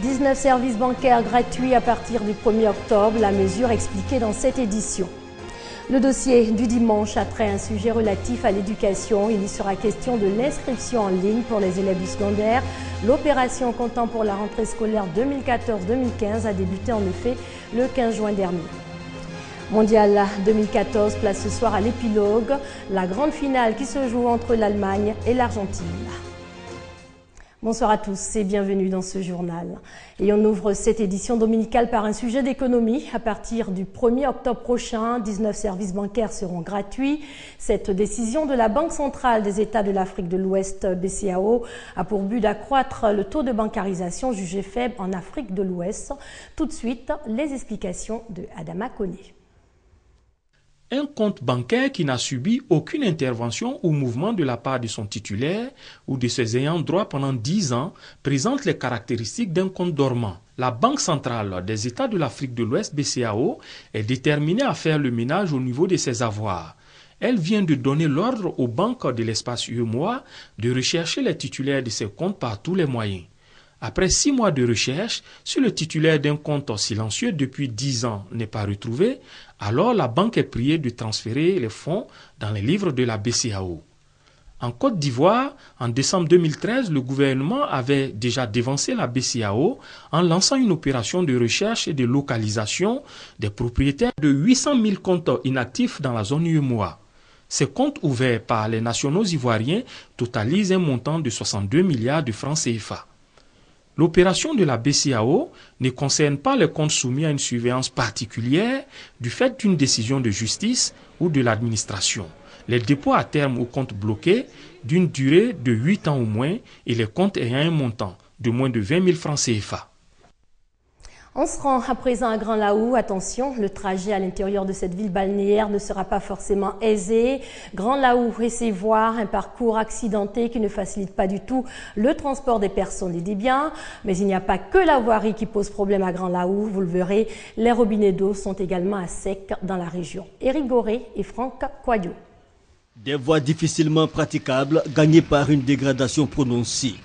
19 services bancaires gratuits à partir du 1er octobre, la mesure expliquée dans cette édition. Le dossier du dimanche a trait à un sujet relatif à l'éducation. Il y sera question de l'inscription en ligne pour les élèves du secondaire. L'opération comptant pour la rentrée scolaire 2014-2015 a débuté en effet le 15 juin dernier. Mondial 2014 place ce soir à l'épilogue la grande finale qui se joue entre l'Allemagne et l'Argentine. Bonsoir à tous et bienvenue dans ce journal. Et on ouvre cette édition dominicale par un sujet d'économie. À partir du 1er octobre prochain, 19 services bancaires seront gratuits. Cette décision de la Banque centrale des États de l'Afrique de l'Ouest, BCAO, a pour but d'accroître le taux de bancarisation jugé faible en Afrique de l'Ouest. Tout de suite, les explications de Adama Koné. Un compte bancaire qui n'a subi aucune intervention ou mouvement de la part de son titulaire ou de ses ayants droit pendant 10 ans présente les caractéristiques d'un compte dormant. La Banque centrale des États de l'Afrique de l'Ouest, BCAO, est déterminée à faire le ménage au niveau de ses avoirs. Elle vient de donner l'ordre aux banques de l'espace UEMOA de rechercher les titulaires de ces comptes par tous les moyens. Après 6 mois de recherche, si le titulaire d'un compte silencieux depuis 10 ans n'est pas retrouvé, alors la banque est priée de transférer les fonds dans les livres de la BCAO. En Côte d'Ivoire, en décembre 2013, le gouvernement avait déjà dévancé la BCAO en lançant une opération de recherche et de localisation des propriétaires de 800 000 comptes inactifs dans la zone UEMOA. Ces comptes ouverts par les nationaux ivoiriens totalisent un montant de 62 milliards de francs CFA. L'opération de la BCAO ne concerne pas les comptes soumis à une surveillance particulière du fait d'une décision de justice ou de l'administration. Les dépôts à terme ou comptes bloqués d'une durée de 8 ans ou moins et les comptes ayant un montant de moins de 20 000 francs CFA. On se rend à présent à Grand Laou. Attention, le trajet à l'intérieur de cette ville balnéaire ne sera pas forcément aisé. Grand Laou essaie voir un parcours accidenté qui ne facilite pas du tout le transport des personnes et des biens. Mais il n'y a pas que la voirie qui pose problème à Grand Laou. Vous le verrez, les robinets d'eau sont également à sec dans la région. Éric Goré et Franck Coyot. Des voies difficilement praticables gagnées par une dégradation prononcée.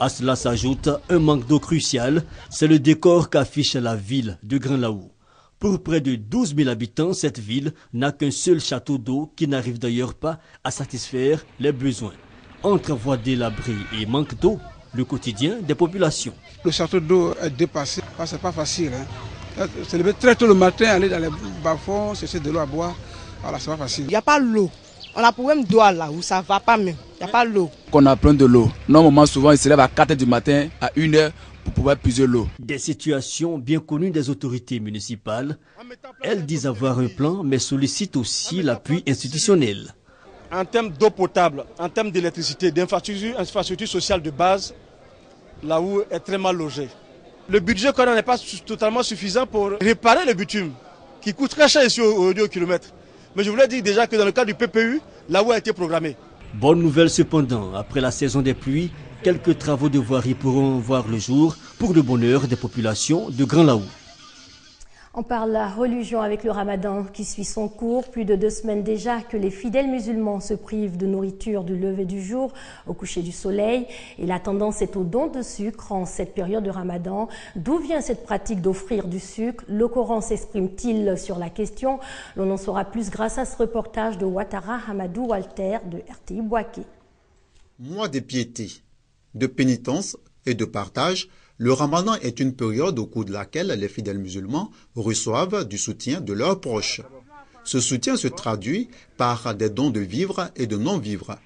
À cela s'ajoute un manque d'eau crucial, c'est le décor qu'affiche la ville de Grand Laou. Pour près de 12 000 habitants, cette ville n'a qu'un seul château d'eau qui n'arrive d'ailleurs pas à satisfaire les besoins. Entre voies délabrées et manque d'eau, le quotidien des populations. Le château d'eau est dépassé, c'est pas facile. Se lever très tôt le matin, aller dans les bas-fonds, chercher de l'eau à boire, voilà, c'est pas facile. Il n'y a pas l'eau. On a problème d'eau là où ça va pas même. Il n'y a pas l'eau. Qu'on a plein de l'eau. Normalement, souvent, ils se lèvent à 4h du matin, à 1h, pour pouvoir puiser l'eau. Des situations bien connues des autorités municipales. Elles disent avoir un plan, mais sollicitent aussi l'appui institutionnel. En termes d'eau potable, en termes d'électricité, d'infrastructures sociales de base, là où est très mal logé. Le budget qu'on a n'est pas totalement suffisant pour réparer le bitume, qui coûte très cher ici au kilomètre. Mais je voulais dire déjà que dans le cas du PPU, là où a été programmé. Bonne nouvelle cependant, après la saison des pluies, quelques travaux de voirie pourront voir le jour pour le bonheur des populations de Grand Laou. On parle religion avec le ramadan qui suit son cours. Plus de 2 semaines déjà que les fidèles musulmans se privent de nourriture du lever du jour au coucher du soleil. Et la tendance est au don de sucre en cette période de ramadan. D'où vient cette pratique d'offrir du sucre? Le Coran s'exprime-t-il sur la question? L'on en saura plus grâce à ce reportage de Ouattara Hamadou Walter de RTI Boaké. Mois de piété, de pénitence et de partage, le ramadan est une période au cours de laquelle les fidèles musulmans reçoivent du soutien de leurs proches. Ce soutien se traduit par des dons de vivres et de non-vivres.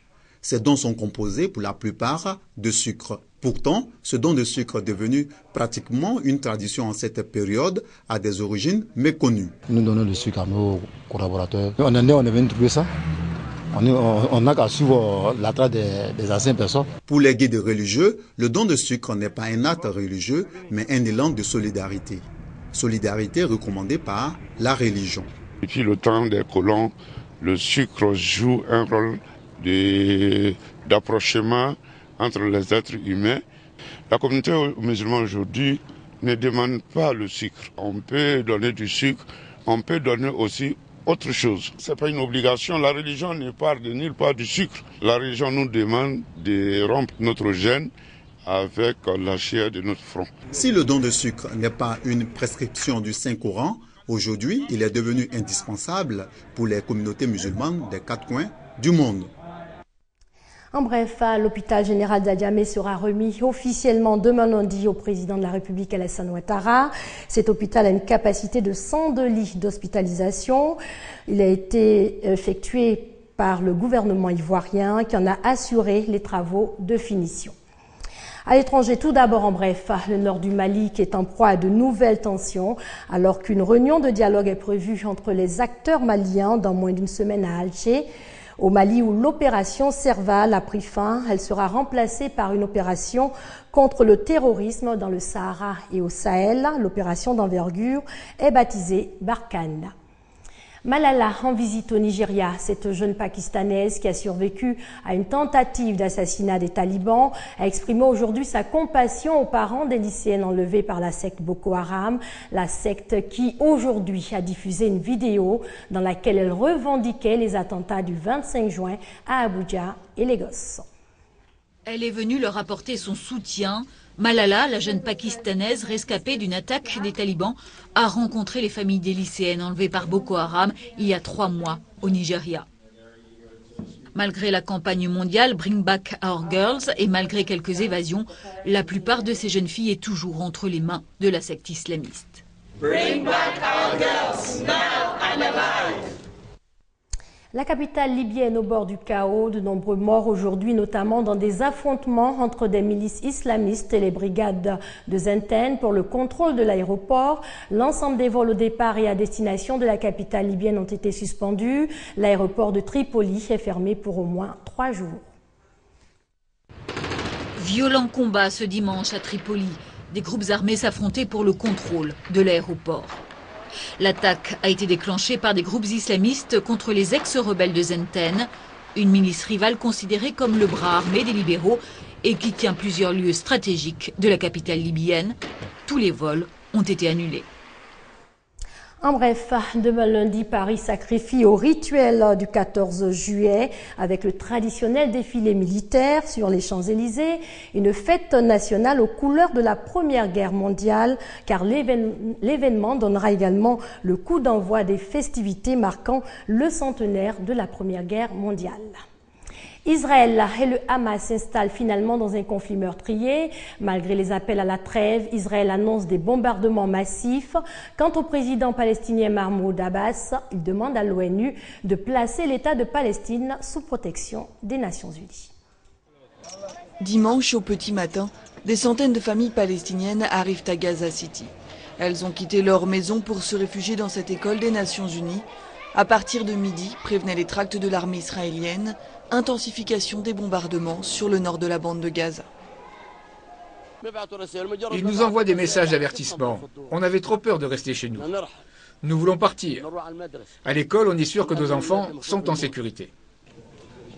Ces dons sont composés pour la plupart de sucre. Pourtant, ce don de sucre devenu pratiquement une tradition en cette période a des origines méconnues. Nous donnons le sucre à nos collaborateurs. On est venu trouver ça. On n'a qu'à suivre la trace des anciennes personnes. Pour les guides religieux, le don de sucre n'est pas un acte religieux, mais un élan de solidarité. Solidarité recommandée par la religion. Depuis le temps des colons, le sucre joue un rôle d'approchement entre les êtres humains. La communauté musulmane aujourd'hui ne demande pas le sucre. On peut donner du sucre, on peut donner aussi autre chose. Ce n'est pas une obligation. La religion ne part de nulle part du sucre. La religion nous demande de rompre notre jeûne avec la chair de notre front. Si le don de sucre n'est pas une prescription du Saint-Coran, aujourd'hui, il est devenu indispensable pour les communautés musulmanes des 4 coins du monde. En bref, l'hôpital général d'Adjamé sera remis officiellement demain lundi au président de la République Alassane Ouattara. Cet hôpital a une capacité de 102 lits d'hospitalisation. Il a été effectué par le gouvernement ivoirien qui en a assuré les travaux de finition. À l'étranger, tout d'abord en bref, le nord du Mali qui est en proie à de nouvelles tensions alors qu'une réunion de dialogue est prévue entre les acteurs maliens dans moins d'une semaine à Alger. Au Mali où l'opération Serval a pris fin, elle sera remplacée par une opération contre le terrorisme dans le Sahara et au Sahel. L'opération d'envergure est baptisée Barkhane. Malala en visite au Nigeria, cette jeune Pakistanaise qui a survécu à une tentative d'assassinat des talibans, a exprimé aujourd'hui sa compassion aux parents des lycéennes enlevées par la secte Boko Haram, la secte qui aujourd'hui a diffusé une vidéo dans laquelle elle revendiquait les attentats du 25 juin à Abuja et Lagos. Elle est venue leur apporter son soutien. Malala, la jeune Pakistanaise rescapée d'une attaque des talibans, a rencontré les familles des lycéennes enlevées par Boko Haram il y a 3 mois au Nigeria. Malgré la campagne mondiale Bring Back Our Girls et malgré quelques évasions, la plupart de ces jeunes filles est toujours entre les mains de la secte islamiste. Bring back our girls, now and alive. La capitale libyenne au bord du chaos, de nombreux morts aujourd'hui, notamment dans des affrontements entre des milices islamistes et les brigades de Zenten pour le contrôle de l'aéroport. L'ensemble des vols au départ et à destination de la capitale libyenne ont été suspendus. L'aéroport de Tripoli est fermé pour au moins 3 jours. Violent combat ce dimanche à Tripoli. Des groupes armés s'affrontaient pour le contrôle de l'aéroport. L'attaque a été déclenchée par des groupes islamistes contre les ex-rebelles de Zenten, une milice rivale considérée comme le bras armé des libéraux et qui tient plusieurs lieux stratégiques de la capitale libyenne. Tous les vols ont été annulés. En bref, demain lundi, Paris sacrifie au rituel du 14 juillet avec le traditionnel défilé militaire sur les Champs-Élysées, une fête nationale aux couleurs de la Première Guerre mondiale, car l'événement donnera également le coup d'envoi des festivités marquant le centenaire de la Première Guerre mondiale. Israël et le Hamas s'installent finalement dans un conflit meurtrier. Malgré les appels à la trêve, Israël annonce des bombardements massifs. Quant au président palestinien Mahmoud Abbas, il demande à l'ONU de placer l'État de Palestine sous protection des Nations Unies. Dimanche au petit matin, des centaines de familles palestiniennes arrivent à Gaza City. Elles ont quitté leur maison pour se réfugier dans cette école des Nations Unies. À partir de midi, prévenaient les tracts de l'armée israélienne, intensification des bombardements sur le nord de la bande de Gaza. Ils nous envoient des messages d'avertissement. On avait trop peur de rester chez nous. Nous voulons partir. À l'école, on est sûr que nos enfants sont en sécurité.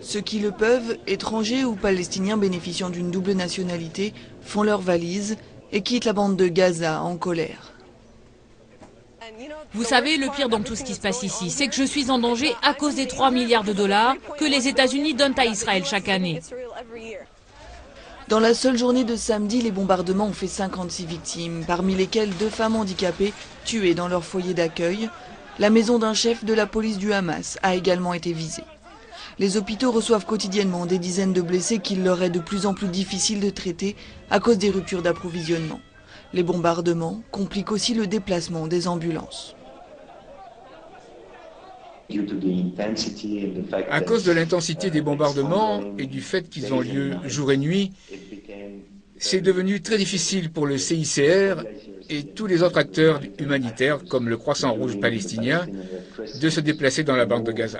Ceux qui le peuvent, étrangers ou palestiniens bénéficiant d'une double nationalité, font leurs valises et quittent la bande de Gaza en colère. Vous savez, le pire dans tout ce qui se passe ici, c'est que je suis en danger à cause des 3 milliards de dollars que les États-Unis donnent à Israël chaque année. Dans la seule journée de samedi, les bombardements ont fait 56 victimes, parmi lesquelles 2 femmes handicapées tuées dans leur foyer d'accueil. La maison d'un chef de la police du Hamas a également été visée. Les hôpitaux reçoivent quotidiennement des dizaines de blessés qu'il leur est de plus en plus difficile de traiter à cause des ruptures d'approvisionnement. Les bombardements compliquent aussi le déplacement des ambulances. À cause de l'intensité des bombardements et du fait qu'ils ont lieu jour et nuit, c'est devenu très difficile pour le CICR et tous les autres acteurs humanitaires, comme le Croissant Rouge palestinien, de se déplacer dans la bande de Gaza.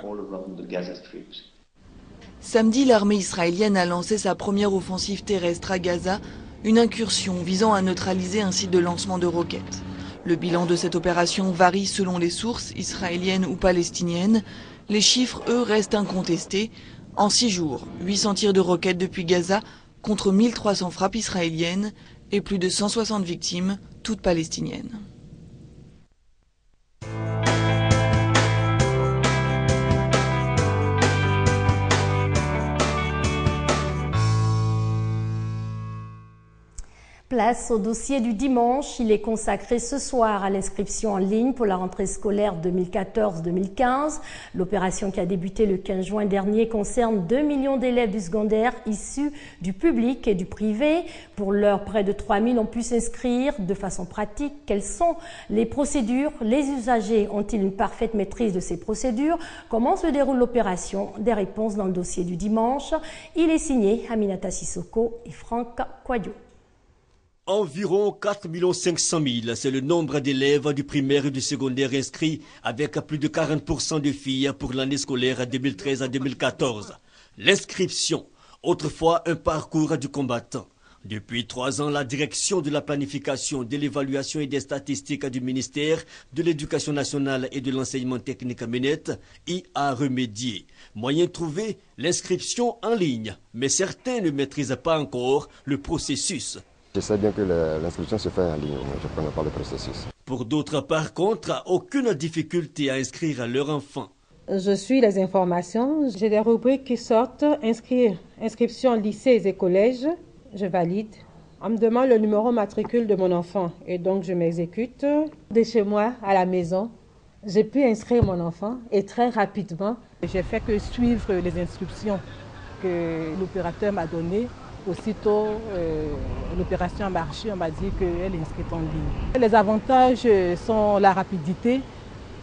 Samedi, l'armée israélienne a lancé sa première offensive terrestre à Gaza, une incursion visant à neutraliser un site de lancement de roquettes. Le bilan de cette opération varie selon les sources, israéliennes ou palestiniennes. Les chiffres, eux, restent incontestés. En 6 jours, 800 tirs de roquettes depuis Gaza contre 1300 frappes israéliennes et plus de 160 victimes, toutes palestiniennes. Place au dossier du dimanche. Il est consacré ce soir à l'inscription en ligne pour la rentrée scolaire 2014-2015. L'opération qui a débuté le 15 juin dernier concerne 2 millions d'élèves du secondaire issus du public et du privé. Pour l'heure, près de 3 000 ont pu s'inscrire de façon pratique. Quelles sont les procédures? Les usagers ont-ils une parfaite maîtrise de ces procédures? Comment se déroule l'opération? Des réponses dans le dossier du dimanche. Il est signé Aminata Sissoko et Franck Kouadio. Environ 4 500 000, c'est le nombre d'élèves du primaire et du secondaire inscrits avec plus de 40% de filles pour l'année scolaire 2013 à 2014. L'inscription, autrefois un parcours du combattant. Depuis 3 ans, la direction de la planification, de l'évaluation et des statistiques du ministère de l'Éducation nationale et de l'enseignement technique MENET y a remédié. Moyen trouvé, l'inscription en ligne, mais certains ne maîtrisent pas encore le processus. Je sais bien que l'inscription se fait en ligne, mais je ne connais pas le processus. Pour d'autres, par contre, aucune difficulté à inscrire leur enfant. Je suis les informations, j'ai des rubriques qui sortent, inscription lycées et collèges, je valide. On me demande le numéro matricule de mon enfant et donc je m'exécute. De chez moi à la maison, j'ai pu inscrire mon enfant et très rapidement. J'ai fait que suivre les instructions que l'opérateur m'a données. Aussitôt, l'opération a marché, on m'a dit qu'elle est inscrite en ligne. Les avantages sont la rapidité,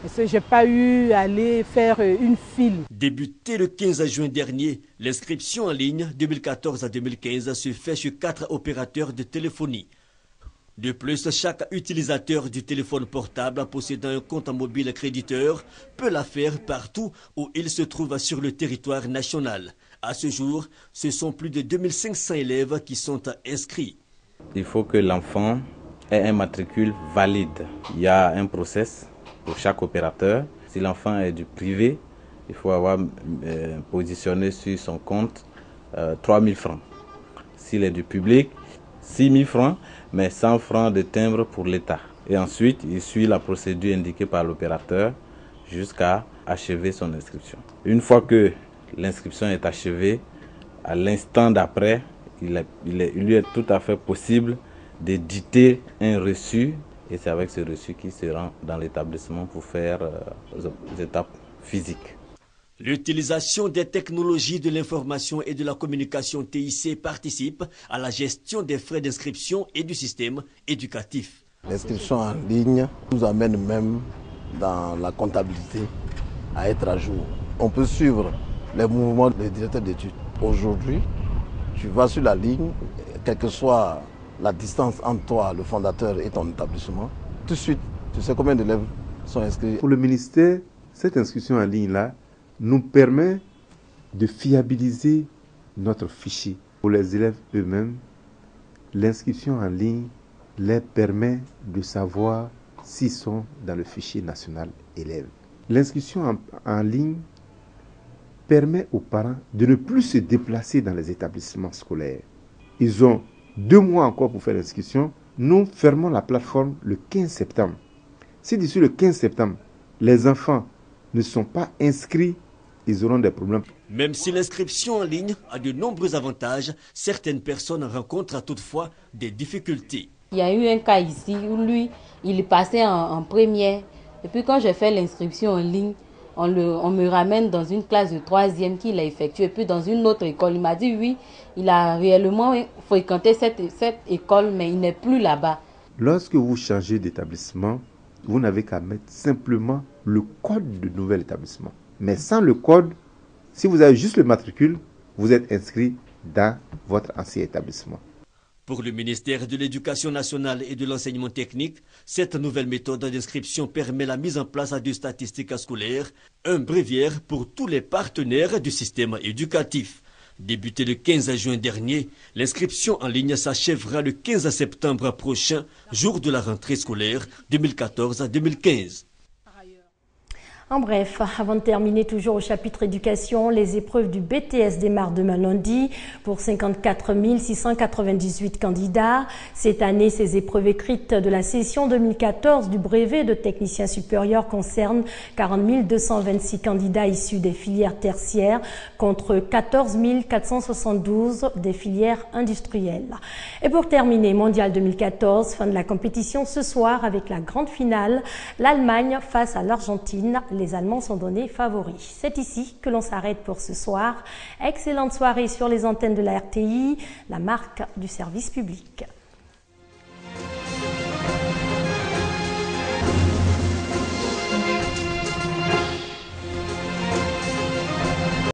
parce que je n'ai pas eu à aller faire une file. Débuté le 15 juin dernier, l'inscription en ligne 2014 à 2015 se fait chez 4 opérateurs de téléphonie. De plus, chaque utilisateur du téléphone portable possédant un compte mobile créditeur peut la faire partout où il se trouve sur le territoire national. À ce jour, ce sont plus de 2500 élèves qui sont inscrits. Il faut que l'enfant ait un matricule valide. Il y a un process pour chaque opérateur. Si l'enfant est du privé, il faut avoir positionné sur son compte 3 000 francs. S'il est du public, 6 000 francs, mais 100 francs de timbre pour l'État. Et ensuite, il suit la procédure indiquée par l'opérateur jusqu'à achever son inscription. Une fois que l'inscription est achevée, à l'instant d'après, il lui est tout à fait possible d'éditer un reçu et c'est avec ce reçu qu'il se rend dans l'établissement pour faire les étapes physiques. L'utilisation des technologies de l'information et de la communication TIC participe à la gestion des frais d'inscription et du système éducatif. L'inscription en ligne nous amène même dans la comptabilité à être à jour. On peut suivre les mouvements des directeurs d'études. Aujourd'hui, tu vas sur la ligne, quelle que soit la distance entre toi, le fondateur et ton établissement, tout de suite, tu sais combien d'élèves sont inscrits. Pour le ministère, cette inscription en ligne-là nous permet de fiabiliser notre fichier. Pour les élèves eux-mêmes, l'inscription en ligne leur permet de savoir s'ils sont dans le fichier national élèves. L'inscription en ligne permet aux parents de ne plus se déplacer dans les établissements scolaires. Ils ont 2 mois encore pour faire l'inscription. Nous fermons la plateforme le 15 septembre. Si d'ici le 15 septembre, les enfants ne sont pas inscrits, ils auront des problèmes. Même si l'inscription en ligne a de nombreux avantages, certaines personnes rencontrent toutefois des difficultés. Il y a eu un cas ici où lui, il est passé en première. Et puis quand j'ai fait l'inscription en ligne, on me ramène dans une classe de 3e qu'il a effectuée. Et puis dans une autre école, il m'a dit oui, il a réellement fréquenté cette école, mais il n'est plus là-bas. Lorsque vous changez d'établissement, vous n'avez qu'à mettre simplement le code de nouvel établissement. Mais sans le code, si vous avez juste le matricule, vous êtes inscrit dans votre ancien établissement. Pour le ministère de l'Éducation nationale et de l'enseignement technique, cette nouvelle méthode d'inscription permet la mise en place de statistiques scolaires, un bréviaire pour tous les partenaires du système éducatif. Débuté le 15 juin dernier, l'inscription en ligne s'achèvera le 15 septembre prochain, jour de la rentrée scolaire 2014-2015. En bref, avant de terminer toujours au chapitre éducation, les épreuves du BTS démarrent demain lundi pour 54 698 candidats. Cette année, ces épreuves écrites de la session 2014 du brevet de technicien supérieur concernent 40 226 candidats issus des filières tertiaires contre 14 472 des filières industrielles. Et pour terminer, Mondial 2014, fin de la compétition ce soir avec la grande finale, l'Allemagne face à l'Argentine. Les Allemands sont donnés favoris. C'est ici que l'on s'arrête pour ce soir. Excellente soirée sur les antennes de la RTI, la marque du service public.